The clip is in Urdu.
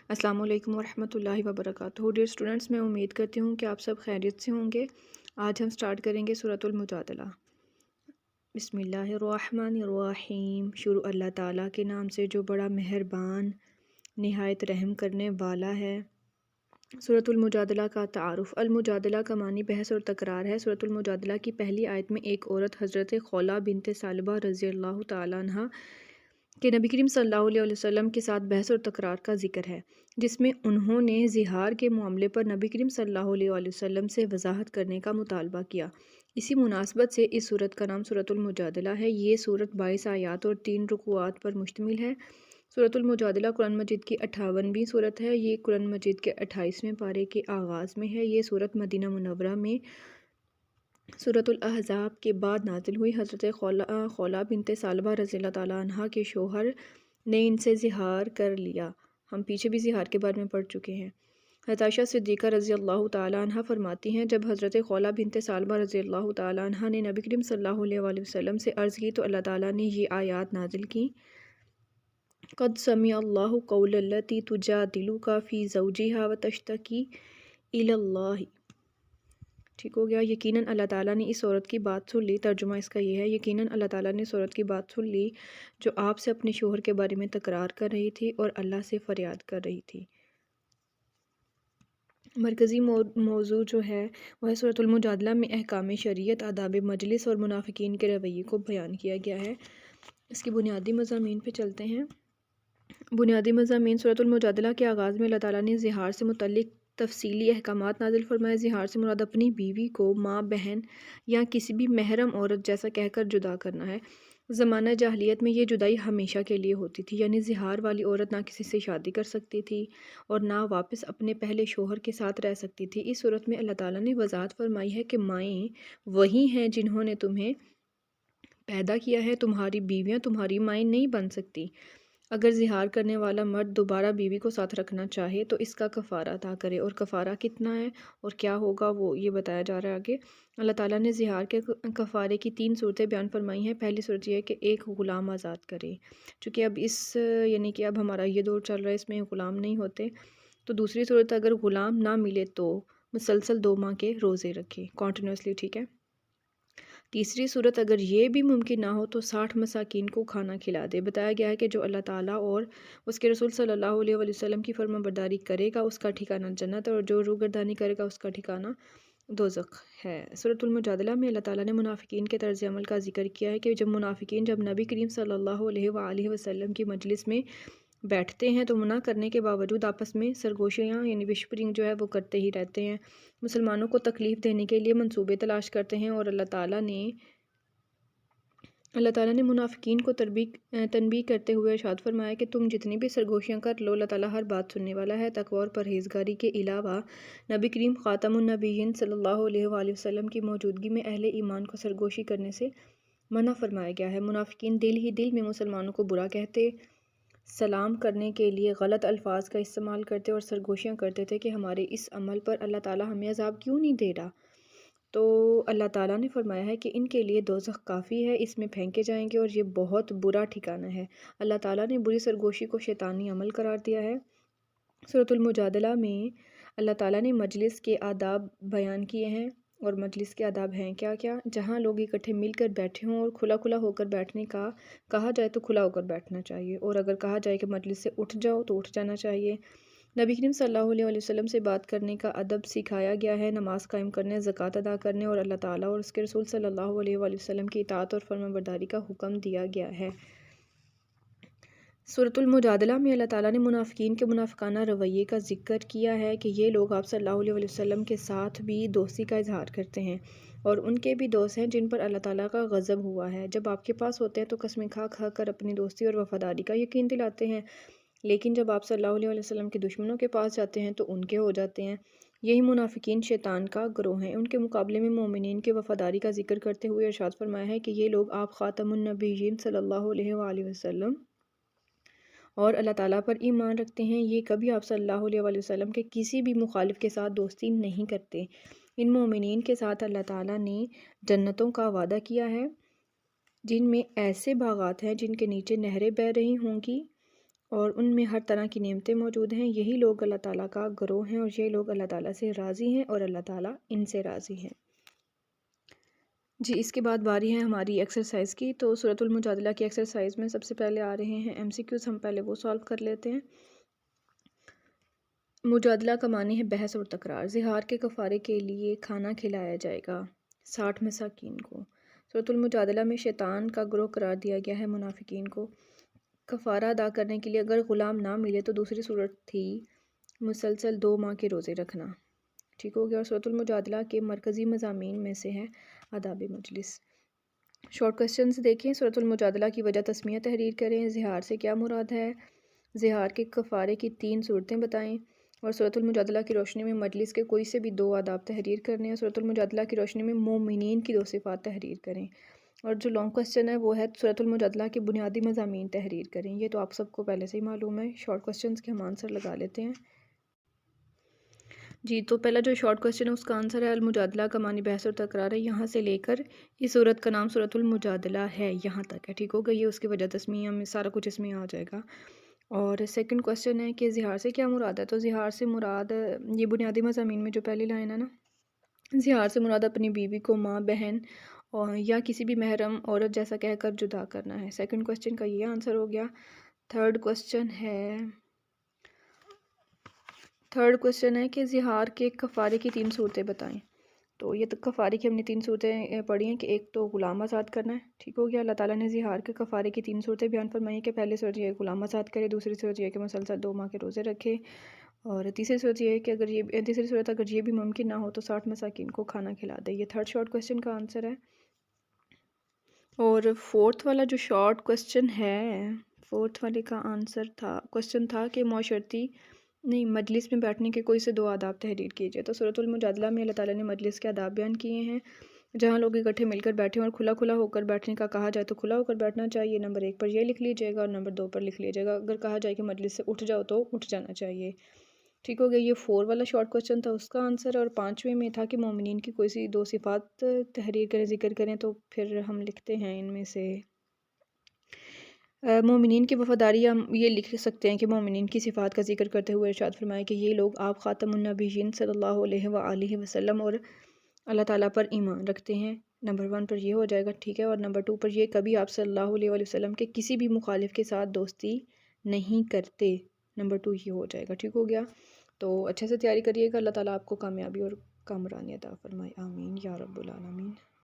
السلام علیکم ورحمۃ اللہ وبرکاتہ۔ ڈیئر اسٹوڈنٹس، میں امید کرتی ہوں کہ آپ سب خیریت سے ہوں گے۔ آج ہم سٹارٹ کریں گے سورۃ المجادلہ۔ بسم اللہ الرحمن الرحیم۔ شروع اللہ تعالیٰ کے نام سے جو بڑا مہربان نہایت رحم کرنے والا ہے۔ سورۃ المجادلہ کا تعارف۔ المجادلہ کا معنی بحث اور تکرار ہے۔ سورۃ المجادلہ کی پہلی آیت میں ایک عورت حضرت خولہ بنت ثعلبہ رضی اللہ تعالیٰ عنہا کہ نبی کریم صلی اللہ علیہ وسلم کے ساتھ بحث اور تکرار کا ذکر ہے، جس میں انہوں نے زہار کے معاملے پر نبی کریم صلی اللہ علیہ وسلم سے وضاحت کرنے کا مطالبہ کیا۔ اسی مناسبت سے اس سورت کا نام سورۃ المجادلہ ہے۔ یہ سورت 22 آیات اور 3 رکوعات پر مشتمل ہے۔ سورۃ المجادلہ قرآن مجید کی 58ویں سورت ہے۔ یہ قرآن مجید کے 28ویں پارے کے آغاز میں ہے۔ یہ سورت مدینہ منورہ میں سورۃ الاحزاب کے بعد نازل ہوئی۔ حضرت خولہ بنت ثعلبہ رضی اللہ تعالیٰ عنہا کے شوہر نے ان سے زہار کر لیا۔ ہم پیچھے بھی زہار کے بارے میں پڑھ چکے ہیں۔ حضرت عائشہ صدیقہ رضی اللہ تعالیٰ عنہا فرماتی ہیں، جب حضرت خولہ بنت ثعلبہ رضی اللہ تعالیٰ عنہا نے نبی کریم صلی اللہ علیہ وسلم سے عرض کی تو اللہ تعالیٰ نے یہ آیات نازل کی: قد سمع اللہ قول التی تجادلک فی زوجہا وتشتکی الی اللہ۔ ٹھیک ہو گیا۔ یقیناً اللہ تعالیٰ نے اس عورت کی بات سن لی۔ ترجمہ اس کا یہ ہے، یقیناً اللہ تعالیٰ نے اس عورت کی بات سن لی جو آپ سے اپنے شوہر کے بارے میں تکرار کر رہی تھی اور اللہ سے فریاد کر رہی تھی۔ مرکزی موضوع جو ہے وہ ہے سورۃ المجادلہ میں احکام شریعت، آداب مجلس اور منافقین کے رویے کو بیان کیا گیا ہے۔ اس کی بنیادی مضامین پہ چلتے ہیں۔ بنیادی مضامین: سورۃ المجادلہ کے آغاز میں اللہ تعالیٰ نے زہار سے متعلق تفصیلی احکامات نازل فرمائے۔ زہار سے مراد اپنی بیوی کو ماں، بہن یا کسی بھی محرم عورت جیسا کہہ کر جدا کرنا ہے۔ زمانہ جاہلیت میں یہ جدائی ہمیشہ کے لیے ہوتی تھی، یعنی زہار والی عورت نہ کسی سے شادی کر سکتی تھی اور نہ واپس اپنے پہلے شوہر کے ساتھ رہ سکتی تھی۔ اس صورت میں اللہ تعالیٰ نے وضاحت فرمائی ہے کہ مائیں وہی ہیں جنہوں نے تمہیں پیدا کیا ہے، تمہاری بیویاں تمہاری مائیں نہیں بن سکتی۔ اگر زہار کرنے والا مرد دوبارہ بیوی کو ساتھ رکھنا چاہے تو اس کا کفارہ ادا کرے، اور کفارہ کتنا ہے اور کیا ہوگا وہ یہ بتایا جا رہا ہے آگے۔ اللہ تعالیٰ نے زہار کے کفارے کی 3 صورتیں بیان فرمائی ہیں۔ پہلی صورت یہ ہے کہ ایک غلام آزاد کرے، چونکہ اب یعنی کہ اب ہمارا یہ دور چل رہا ہے، اس میں غلام نہیں ہوتے، تو دوسری صورت اگر غلام نہ ملے تو مسلسل 2 ماہ کے روزے رکھے کنٹینیوسلی، ٹھیک ہے۔ تیسری صورت اگر یہ بھی ممکن نہ ہو تو 60 مساکین کو کھانا کھلا دے۔ بتایا گیا ہے کہ جو اللہ تعالیٰ اور اس کے رسول صلی اللہ علیہ وسلم کی فرما برداری کرے گا اس کا ٹھکانہ جنت ہے، اور جو روگردانی کرے گا اس کا ٹھکانہ دوزخ ہے۔ سورۃ المجادلہ میں اللہ تعالیٰ نے منافقین کے طرز عمل کا ذکر کیا ہے کہ جب نبی کریم صلی اللہ علیہ وآلہ وسلم کی مجلس میں بیٹھتے ہیں تو منع کرنے کے باوجود آپس میں سرگوشیاں یعنی وشپرنگ جو ہے وہ کرتے ہی رہتے ہیں، مسلمانوں کو تکلیف دینے کے لیے منصوبے تلاش کرتے ہیں، اور اللہ تعالیٰ نے منافقین کو تنبیہ کرتے ہوئے ارشاد فرمایا کہ تم جتنی بھی سرگوشیاں کر لو، اللہ تعالیٰ ہر بات سننے والا ہے۔ تقوی اور پرہیزگاری کے علاوہ نبی کریم خاتم النبیین صلی اللہ علیہ وآلہ وسلم کی موجودگی میں اہل ایمان کو سرگوشی کرنے سے منع فرمایا گیا ہے۔ منافقین دل ہی دل میں مسلمانوں کو برا کہتے، سلام کرنے کے لیے غلط الفاظ کا استعمال کرتے اور سرگوشیاں کرتے تھے کہ ہمارے اس عمل پر اللہ تعالیٰ ہمیں عذاب کیوں نہیں دے رہا۔ تو اللہ تعالیٰ نے فرمایا ہے کہ ان کے لیے دوزخ کافی ہے، اس میں پھینکے جائیں گے اور یہ بہت برا ٹھکانہ ہے۔ اللہ تعالیٰ نے بری سرگوشی کو شیطانی عمل قرار دیا ہے۔ سورۃ المجادلہ میں اللہ تعالیٰ نے مجلس کے آداب بیان کیے ہیں، اور مجلس کے آداب ہیں کیا کیا؟ جہاں لوگ اکٹھے مل کر بیٹھے ہوں اور کھلا ہو کر بیٹھنے کا کہا جائے تو کھلا ہو کر بیٹھنا چاہیے، اور اگر کہا جائے کہ مجلس سے اٹھ جاؤ تو اٹھ جانا چاہیے۔ نبی کریم صلی اللہ علیہ وسلم سے بات کرنے کا ادب سکھایا گیا ہے، نماز قائم کرنے، زکوٰۃ ادا کرنے اور اللہ تعالیٰ اور اس کے رسول صلی اللہ علیہ وسلم کی اطاعت اور فرمان برداری کا حکم دیا گیا ہے۔ سورۃ المجادلہ میں اللہ تعالیٰ نے منافقین کے منافقانہ رویے کا ذکر کیا ہے کہ یہ لوگ آپ صلی اللہ علیہ وسلم کے ساتھ بھی دوستی کا اظہار کرتے ہیں، اور ان کے بھی دوست ہیں جن پر اللہ تعالیٰ کا غضب ہوا ہے۔ جب آپ کے پاس ہوتے ہیں تو قسمیں کھا کر اپنی دوستی اور وفاداری کا یقین دلاتے ہیں، لیکن جب آپ صلی اللہ علیہ وسلم کے دشمنوں کے پاس جاتے ہیں تو ان کے ہو جاتے ہیں۔ یہی منافقین شیطان کا گروہ ہیں۔ ان کے مقابلے میں مومنین کے وفاداری کا ذکر کرتے ہوئے ارشاد فرمایا ہے کہ یہ لوگ آپ خاتم النبیین صلی اللہ علیہ وآلہ وسلم اور اللہ تعالیٰ پر ایمان رکھتے ہیں، یہ کبھی آپ صلی اللہ علیہ وآلہ وسلم کے کسی بھی مخالف کے ساتھ دوستی نہیں کرتے۔ ان مومنین کے ساتھ اللہ تعالیٰ نے جنتوں کا وعدہ کیا ہے جن میں ایسے باغات ہیں جن کے نیچے نہریں بہہ رہی ہوں گی، اور ان میں ہر طرح کی نعمتیں موجود ہیں۔ یہی لوگ اللہ تعالیٰ کا گروہ ہیں اور یہ لوگ اللہ تعالیٰ سے راضی ہیں اور اللہ تعالیٰ ان سے راضی ہیں۔ جی اس کے بعد باری ہے ہماری ایکسرسائز کی۔ تو سورۃ المجادلہ کی ایکسرسائز میں سب سے پہلے آ رہے ہیں ایم سی کیوز، ہم پہلے وہ سالو کر لیتے ہیں۔ مجادلہ کا معنی ہے بحث اور تکرار۔ زہار کے کفارے کے لیے کھانا کھلایا جائے گا 60 مساکین کو۔ سورۃ المجادلہ میں شیطان کا گروہ قرار دیا گیا ہے منافقین کو۔ کفارہ ادا کرنے کے لیے اگر غلام نہ ملے تو دوسری صورت تھی مسلسل 2 ماہ کے روزے رکھنا، ٹھیک ہو گیا۔ اور سورۃ المجادلہ کے مرکزی مضامین میں سے ہے آداب مجلس۔ شارٹ کوسچنز دیکھیں۔ سورۃ المجادلہ کی وجہ تسمیہ تحریر کریں۔ زہار سے کیا مراد ہے؟ زہار کے کفارے کی 3 صورتیں بتائیں۔ اور سورۃ المجادلہ کی روشنی میں مجلس کے کوئی سے بھی 2 آداب تحریر کرنے ہیں۔ سورۃ المجادلہ کی روشنی میں مومنین کی 2 صفات تحریر کریں۔ اور جو لانگ کوسچن ہے وہ ہے سورۃ المجادلہ کے بنیادی مضامین تحریر کریں۔ یہ تو آپ سب کو پہلے سے ہی معلوم ہے۔ شارٹ کوسچنز کے ہم آنسر لگا لیتے ہیں۔ جی تو پہلا جو شارٹ کوسچن ہے اس کا آنسر ہے المجادلہ کا معنی بحث اور تکرار ہے، یہاں سے لے کر اس صورت کا نام سورۃ المجادلہ ہے یہاں تک ہے، ٹھیک ہوگا۔ یہ اس کی وجہ تسمیہ میں سارا کچھ اس میں آ جائے گا۔ اور سیکنڈ کوسچن ہے کہ زہار سے کیا مراد ہے؟ تو زہار سے مراد یہ بنیادی مضامین میں جو پہلی لائن ہے نا، زہار سے مراد اپنی بیوی کو ماں، بہن اور یا کسی بھی محرم عورت جیسا کہہ کر جدا کرنا ہے۔ سیکنڈ کوسچن کا یہ آنسر ہو گیا۔ تھرڈ کوسچن ہے کہ زہار کے کفارے کی 3 صورتیں بتائیں۔ تو یہ کفارے کی ہم نے 3 صورتیں پڑھی ہیں کہ ایک تو غلام آزاد کرنا ہے، ٹھیک ہو گیا۔ اللہ تعالیٰ نے زہار کے کفارے کی 3 صورتیں بیان فرمائی کہ پہلی صورت یہ غلام آزاد کرے، دوسری صورت یہ کہ مسلسل 2 ماہ کے روزے رکھے، اور تیسری صورت یہ ہے کہ اگر یہ بھی ممکن نہ ہو تو 60 مساکین کو کھانا کھلا دے۔ یہ تھرڈ شارٹ کوسچن کا آنسر ہے۔ اور فورتھ والا جو شارٹ کوسچن ہے، فورتھ والے کا آنسر کوسچن تھا کہ معاشرتی نہیں مجلس میں بیٹھنے کے کوئی سے 2 آداب تحریر کیجیے۔ تو سورۃ المجادلہ میں اللہ تعالیٰ نے مجلس کے آداب بیان کیے ہیں۔ جہاں لوگ اکٹھے مل کر بیٹھیں اور کھلا ہو کر بیٹھنے کا کہا جائے تو کھلا ہو کر بیٹھنا چاہیے، نمبر 1 پر یہ لکھ لیجیے گا اور نمبر 2 پر لکھ لیجیے گا۔ اگر کہا جائے کہ مجلس سے اٹھ جاؤ تو اٹھ جانا چاہیے، ٹھیک ہو گیا۔ یہ 4 والا شارٹ کوسچن تھا، اس کا آنسر۔ اور 5ویں میں تھا کہ مومنین کی کوئی سی 2 صفات تحریر کریں، ذکر کریں۔ تو پھر ہم لکھتے ہیں ان میں سے مومنین کی وفاداری، ہم یہ لکھ سکتے ہیں کہ مومنین کی صفات کا ذکر کرتے ہوئے ارشاد فرمایا کہ یہ لوگ آپ خاتم النبیین صلی اللہ علیہ وآلہ وسلم اور اللہ تعالیٰ پر ایمان رکھتے ہیں۔ نمبر 1 پر یہ ہو جائے گا، ٹھیک ہے۔ اور نمبر 2 پر یہ کبھی آپ صلی اللہ علیہ وآلہ وسلم کے کسی بھی مخالف کے ساتھ دوستی نہیں کرتے، نمبر 2 یہ ہو جائے گا، ٹھیک ہو گیا۔ تو اچھے سے تیاری کریے گا، اللہ تعالیٰ آپ کو کامیابی اور کامرانی عطا فرمائے، آمین یا رب العالمین۔